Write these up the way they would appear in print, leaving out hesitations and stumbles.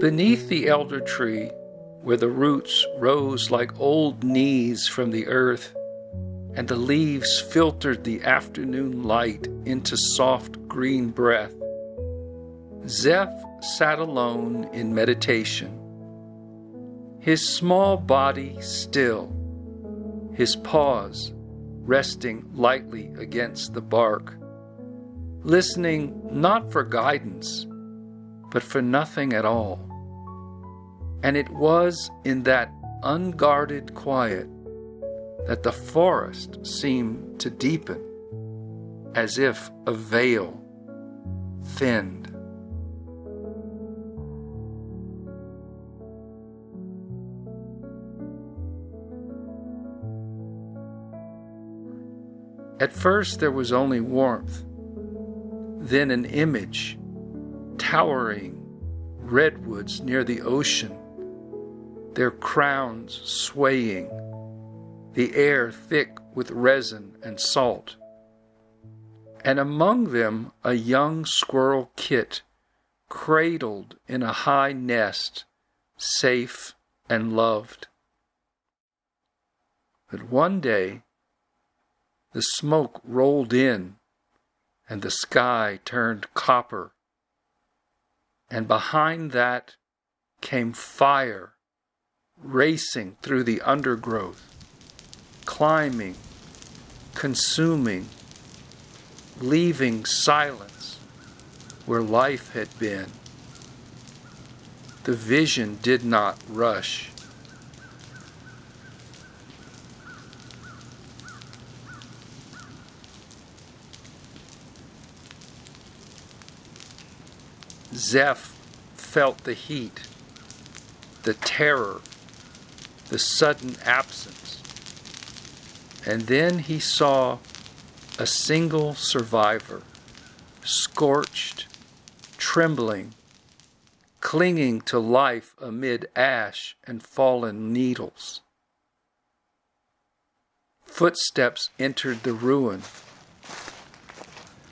Beneath the elder tree, where the roots rose like old knees from the earth, and the leaves filtered the afternoon light into soft green breath, Zeff sat alone in meditation, his small body still, his paws resting lightly against the bark, listening not for guidance, but for nothing at all. And it was in that unguarded quiet that the forest seemed to deepen, as if a veil thinned. At first there was only warmth, then an image, towering redwoods near the ocean, their crowns swaying, the air thick with resin and salt, and among them a young squirrel kit cradled in a high nest, safe and loved. But one day the smoke rolled in and the sky turned copper, and behind that came fire racing through the undergrowth, climbing, consuming, leaving silence where life had been. The vision did not rush. Zeff felt the heat, the terror, the sudden absence, and then he saw a single survivor, scorched, trembling, clinging to life amid ash and fallen needles. Footsteps entered the ruin.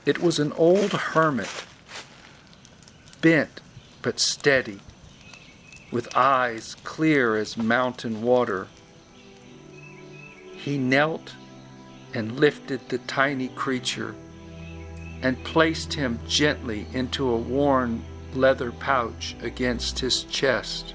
It was an old hermit, bent but steady, with eyes clear as mountain water. He knelt and lifted the tiny creature and placed him gently into a worn leather pouch against his chest.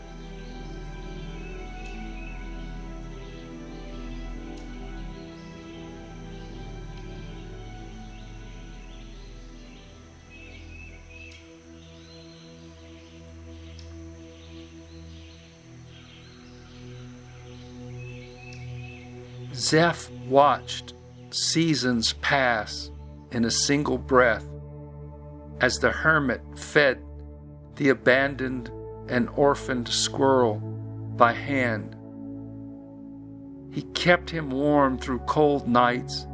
Zeff watched seasons pass in a single breath as the hermit fed the abandoned and orphaned squirrel by hand. He kept him warm through cold nights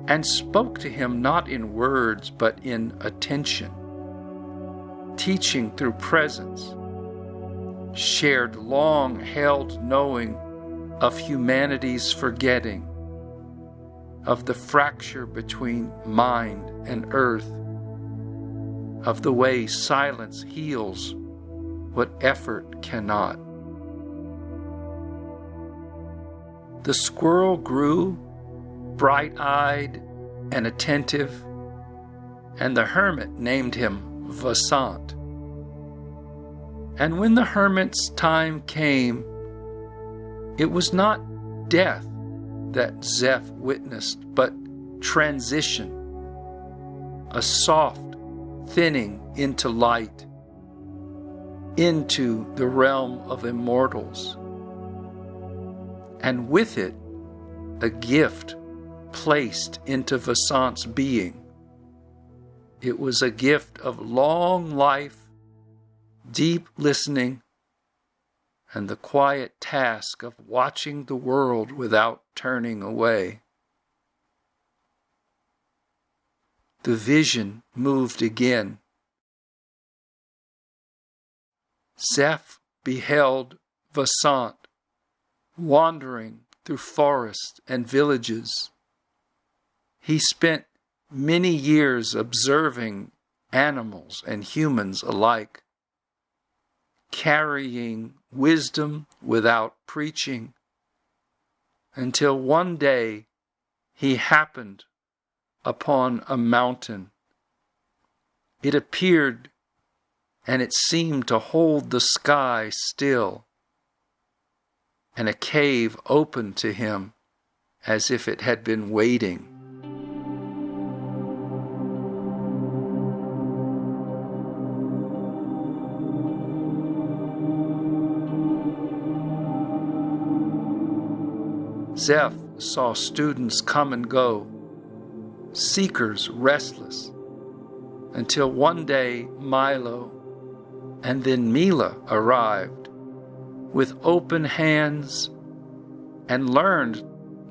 and spoke to him not in words but in attention, teaching through presence, shared long-held knowing of humanity's forgetting, of the fracture between mind and earth, of the way silence heals what effort cannot. The squirrel grew, bright-eyed and attentive, and the hermit named him Vasant. And when the hermit's time came, it was not death that Zeff witnessed, but transition, a soft thinning into light, into the realm of immortals, and with it a gift placed into Vasant's being. It was a gift of long life, deep listening, and the quiet task of watching the world without turning away. The vision moved again. Zeff beheld Vasant wandering through forests and villages. He spent many years observing animals and humans alike, carrying wisdom without preaching, until one day he happened upon a mountain. It appeared, and it seemed to hold the sky still, and a cave opened to him as if it had been waiting. Zeff saw students come and go, seekers restless, until one day Milo and then Mila arrived with open hands and learned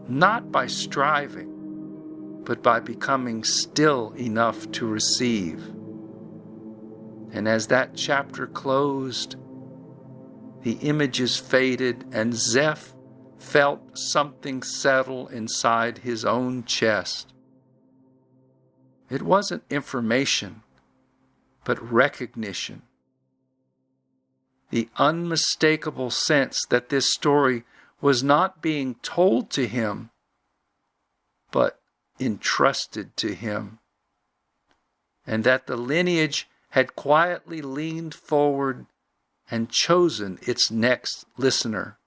not by striving, but by becoming still enough to receive. And as that chapter closed, the images faded and Zeff felt something settle inside his own chest. It wasn't information, but recognition. The unmistakable sense that this story was not being told to him, but entrusted to him, and that the lineage had quietly leaned forward and chosen its next listener.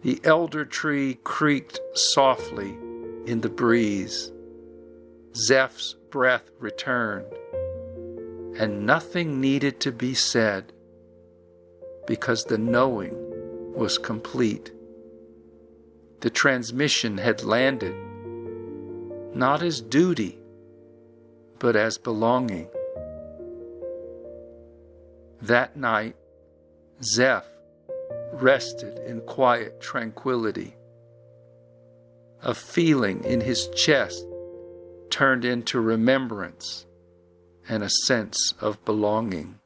The elder tree creaked softly in the breeze. Zeff's breath returned, and nothing needed to be said, because the knowing was complete. The transmission had landed, not as duty, but as belonging. That night, Zeff rested in quiet tranquility. A feeling in his chest turned into remembrance and a sense of belonging.